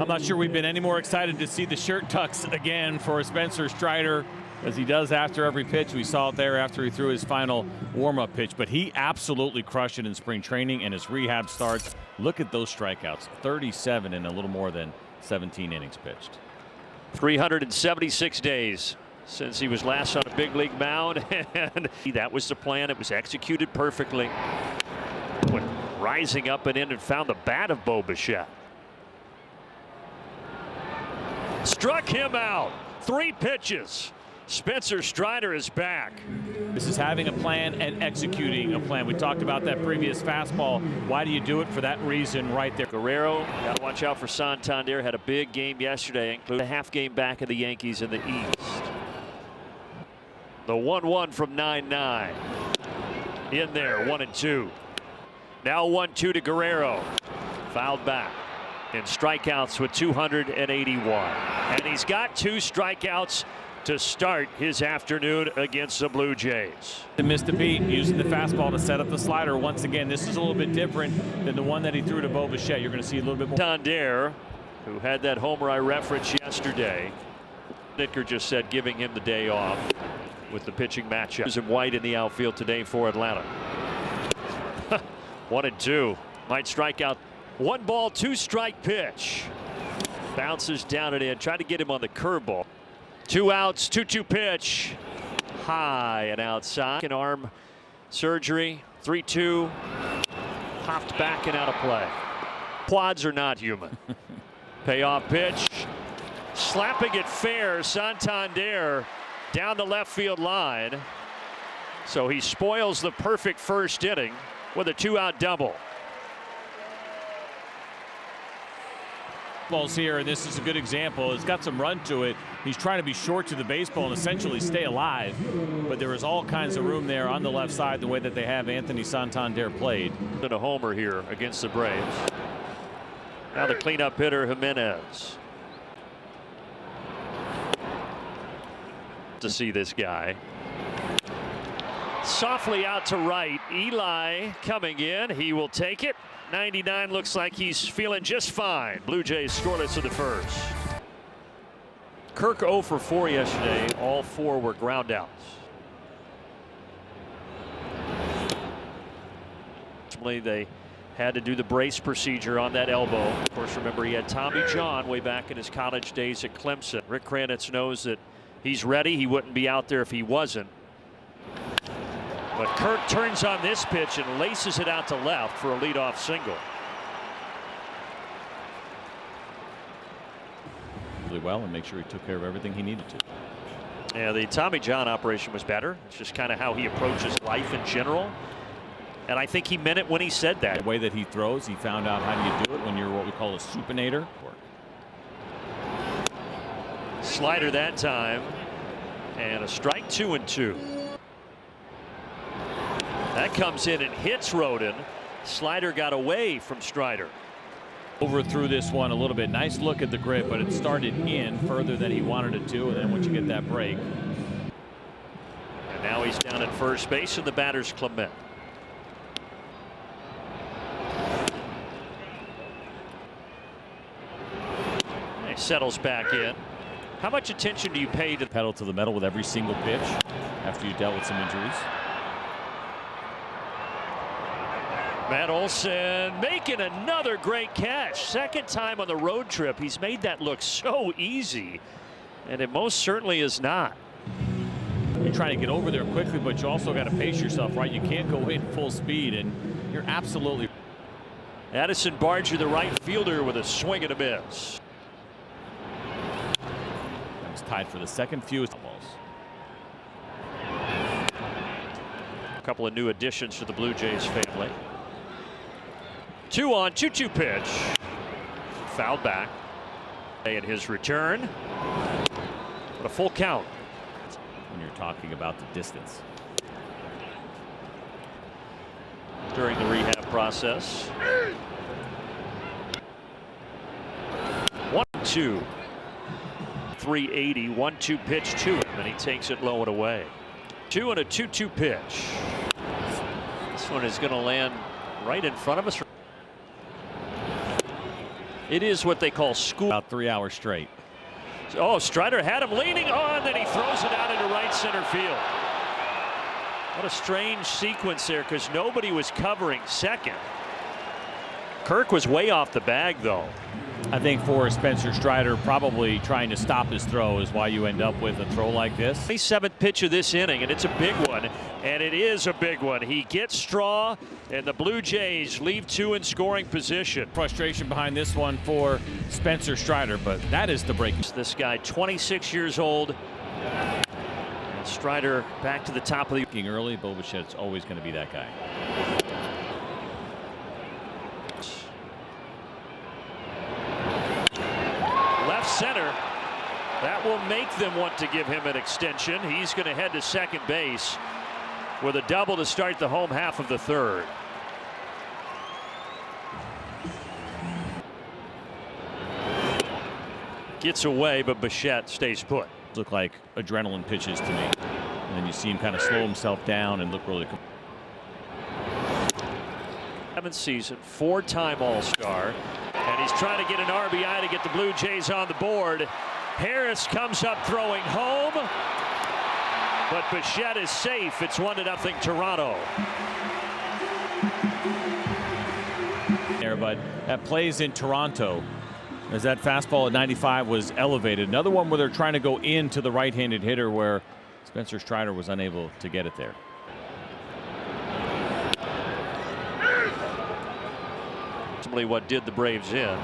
I'm not sure we've been any more excited to see the shirt tucks again for Spencer Strider, as he does after every pitch. We saw it there after he threw his final warm-up pitch, but he absolutely crushed it in spring training and his rehab starts. Look at those strikeouts, 37 in a little more than 17 innings pitched. 376 days since he was last on a big league mound, and that was the plan. It was executed perfectly. Went rising up and in and found the bat of Bo Bichette. Struck him out. 3 pitches. Spencer Strider is back. This is having a plan and executing a plan. We talked about that previous fastball. Why do you do it? For that reason right there. Guerrero, got to watch out for Santander. Had a big game yesterday, including a half game back of the Yankees in the East. The 1-1 from 9-9. In there, 1-2. Now 1-2 to Guerrero. Fouled back. And strikeouts with 281. And he's got 2 strikeouts to start his afternoon against the Blue Jays. Missed a beat, using the fastball to set up the slider. Once again, this is a little bit different than the one that he threw to Bo Bichette. You're going to see a little bit more. Santander, who had that homer I referenced yesterday. Dicker just said giving him the day off with the pitching matchup. And White in the outfield today for Atlanta. 1-2. Might strike out. 1 ball, 2 strike pitch. Bounces down and in. Trying to get him on the curveball. 2 outs, 2-2 pitch. High and outside. An arm surgery. 3-2. Popped back and out of play. Quads are not human. Payoff pitch. Slapping it fair. Santander down the left field line. So he spoils the perfect first inning with a 2-out double. Balls here, and this is a good example. It's got some run to it. He's trying to be short to the baseball and essentially stay alive, but there is all kinds of room there on the left side the way that they have Anthony Santander played. And a homer here against the Braves. Now the cleanup hitter Jimenez. To see this guy. Softly out to right. Eli coming in. He will take it. 99 looks like he's feeling just fine. Blue Jays scoreless in the first. Kirk 0 for 4 yesterday. All 4 were ground outs. They had to do the brace procedure on that elbow. Of course, remember he had Tommy John way back in his college days at Clemson. Rick Kranitz knows that he's ready. He wouldn't be out there if he wasn't. But Kirk turns on this pitch and laces it out to left for a leadoff single. Really well, and make sure he took care of everything he needed to. Yeah, the Tommy John operation was better. It's just kind of how he approaches life in general. And I think he meant it when he said that. The way that he throws, he found out how do you do it when you're what we call a supinator. Slider that time. And a strike, 2-2. That comes in and hits Rodin. Slider got away from Strider. Overthrew this one a little bit. Nice look at the grip, but it started in further than he wanted it to, and then once you get that break. And now he's down at first base, and the batter's Clement. He settles back in. How much attention do you pay to the pedal to the metal with every single pitch after you dealt with some injuries? Matt Olson making another great catch. Second time on the road trip. He's made that look so easy, and it most certainly is not. You're trying to get over there quickly, but you also got to pace yourself, right? You can't go in full speed, and you're absolutely. Addison Barger, the right fielder, with a swing and a miss. That was tied for the second fewest balls. A couple of new additions to the Blue Jays family. 2-on, 2-2 pitch. Fouled back. And his return. But a full count. When you're talking about the distance. During the rehab process. 1-2. 380. 1-2 pitch to him, and he takes it low and away. 2 and a 2-2 pitch. This one is going to land right in front of us. It is what they call school. About 3 hours straight. Oh, Strider had him leaning on, then he throws it out into right center field. What a strange sequence there, because nobody was covering second. Kirk was way off the bag, though. I think for Spencer Strider, probably trying to stop his throw is why you end up with a throw like this. 27th pitch of this inning, and it's a big one, and it is a big one. He gets Straw, and the Blue Jays leave two in scoring position. Frustration behind this one for Spencer Strider, but that is the break. This guy, 26 years old. And Strider back to the top of the Early, Bo Bichette's always going to be that guy. left center. That will make them want to give him an extension. He's going to head to second base with a double to start the home half of the third. Gets away, but Bichette stays put. Look like adrenaline pitches to me. And then you see him kind of slow himself down and look really. 7th season, 4-time All-Star, and he's trying to get an RBI to get the Blue Jays on the board. Harris comes up throwing home, but Bichette is safe. It's 1-0 Toronto. But that plays in Toronto as that fastball at 95 was elevated. Another one where they're trying to go into the right-handed hitter where Spencer Strider was unable to get it there. Ultimately what did the Braves in.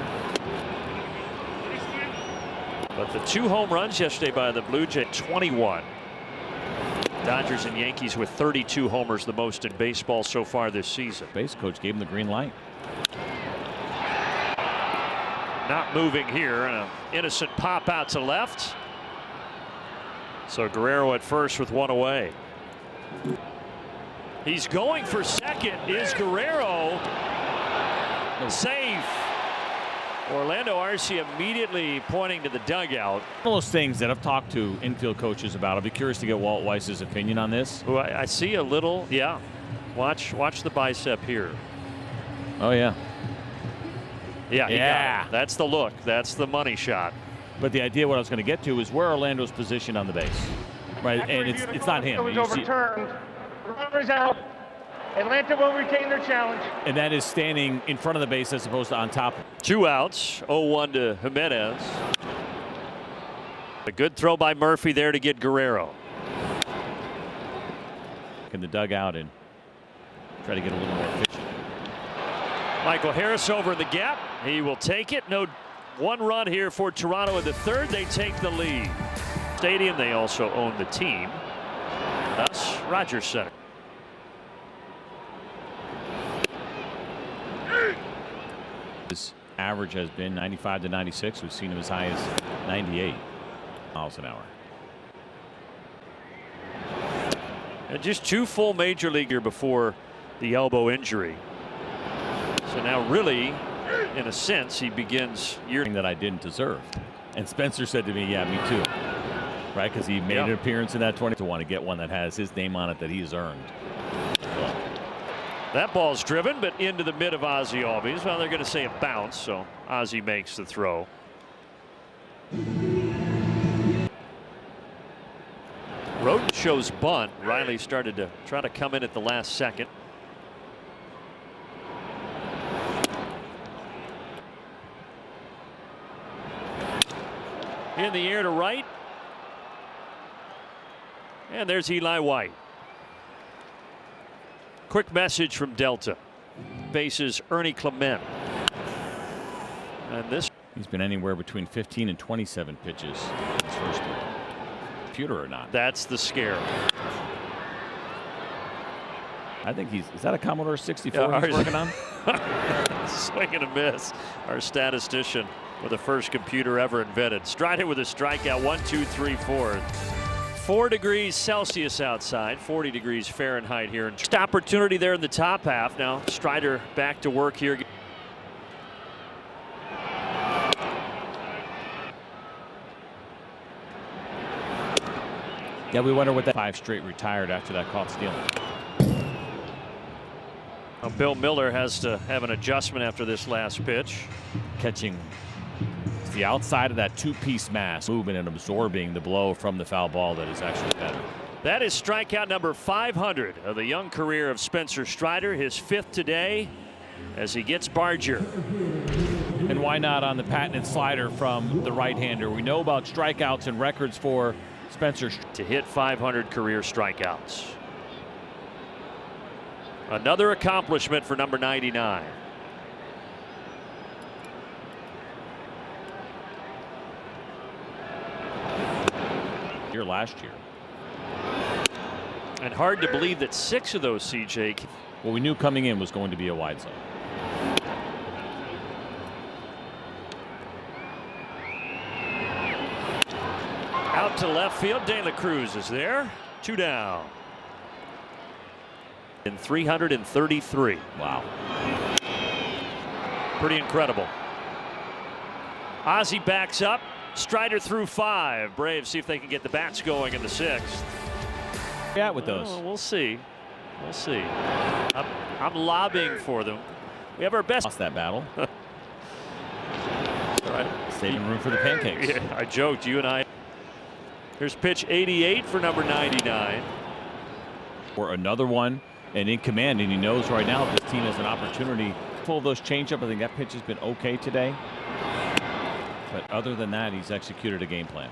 But the 2 home runs yesterday by the Blue Jays, 21. Dodgers and Yankees with 32 homers, the most in baseball so far this season. Base coach gave him the green light. Not moving here, and an innocent pop out to left. So Guerrero at first with 1 away. He's going for second. Is Guerrero safe? Orlando Arce immediately pointing to the dugout. One of those things that I've talked to infield coaches about. I'll be curious to get Walt Weiss's opinion on this. Who I see a little, yeah. Watch the bicep here. Oh yeah. Yeah, he got it. That's the look. That's the money shot. But the idea what I was going to get to is where Orlando's positioned on the base, right? And it's not him. It was overturned. Runners out. Atlanta will retain their challenge. And that is standing in front of the base as opposed to on top. 2 outs. 0-1 to Jimenez. A good throw by Murphy there to get Guerrero. In the dugout and try to get a little more efficient. Michael Harris over in the gap. He will take it. No 1 run here for Toronto in the third. They take the lead. Stadium, they also own the team. Thus, Rogers Center. His average has been 95 to 96. We've seen him as high as 98 miles an hour. And just 2 full major league year before the elbow injury. So now really, in a sense, he begins year that I didn't deserve. And Spencer said to me, yeah, me too. Right? Because he made an appearance in that 20 to want to get one that has his name on it that he's earned. Well, that ball's driven, but into the mid of Ozzie Albies. Well, they're going to say a bounce, so Ozzie makes the throw. Roden shows bunt. Riley started to try to come in at the last second. In the air to right. And there's Eli White. Quick message from Delta. Bases Ernie Clement. And this. He's been anywhere between 15 and 27 pitches in his first year. Computer or not. That's the scare. I think is that a Commodore 64 he's working on? Swing and a miss. Our statistician with the first computer ever invented. Strider with a strikeout. 1, 2, 3, 4. 4 degrees Celsius outside, 40 degrees Fahrenheit here. And opportunity there in the top half. Now Strider back to work here. Yeah, we wonder what that 5 straight retired after that caught stealing. Bill Miller has to have an adjustment after this last pitch. Catching the outside of that two-piece mass, moving and absorbing the blow from the foul ball that is actually better. That is strikeout number 500 of the young career of Spencer Strider, his 5th today as he gets Barger. And why not on the patented slider from the right-hander? We know about strikeouts and records for Spencer. To hit 500 career strikeouts. Another accomplishment for number 99. Here last year. And hard to believe that 6 of those, CJ. What we knew coming in was going to be a wide zone. Out to left field, De La Cruz is there. 2 down. In 333. Wow. Pretty incredible. Ozzie backs up. Strider through 5. Braves see if they can get the bats going in the 6th. Yeah, with those. We'll see. We'll see. I'm lobbying for them. We have our best. Lost that battle. All right. Saving room for the pancakes. Yeah, I joked, you and I. Here's pitch 88 for number 99. Or another one, and in command, and he knows right now this team has an opportunity to pull those changeup. I think that pitch has been okay today. But other than that, he's executed a game plan.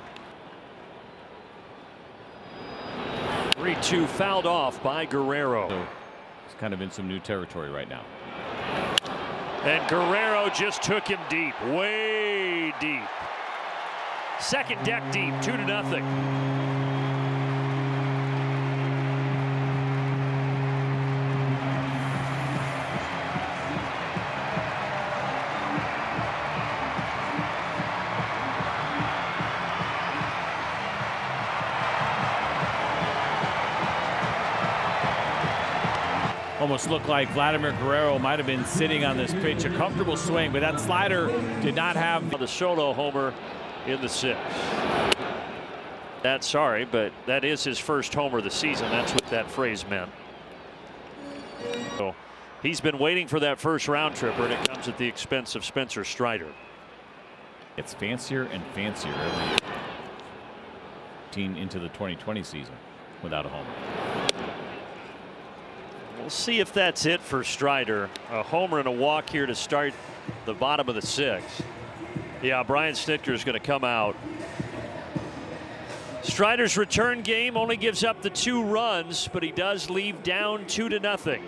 3-2 fouled off by Guerrero. So he's kind of in some new territory right now. And Guerrero just took him deep, way deep. Second deck deep, 2-0. Almost looked like Vladimir Guerrero might have been sitting on this pitch. A comfortable swing, but that slider did not have the solo homer in the 6th. That's sorry, but that is his first homer of the season. That's what that phrase meant. So he's been waiting for that first round tripper, and it comes at the expense of Spencer Strider. It's fancier and fancier every year. Into the 2020 season without a homer. We'll see if that's it for Strider. A homer and a walk here to start the bottom of the 6th. Yeah, Brian Snitker is going to come out. Strider's return game only gives up the 2 runs, but he does leave down 2-0.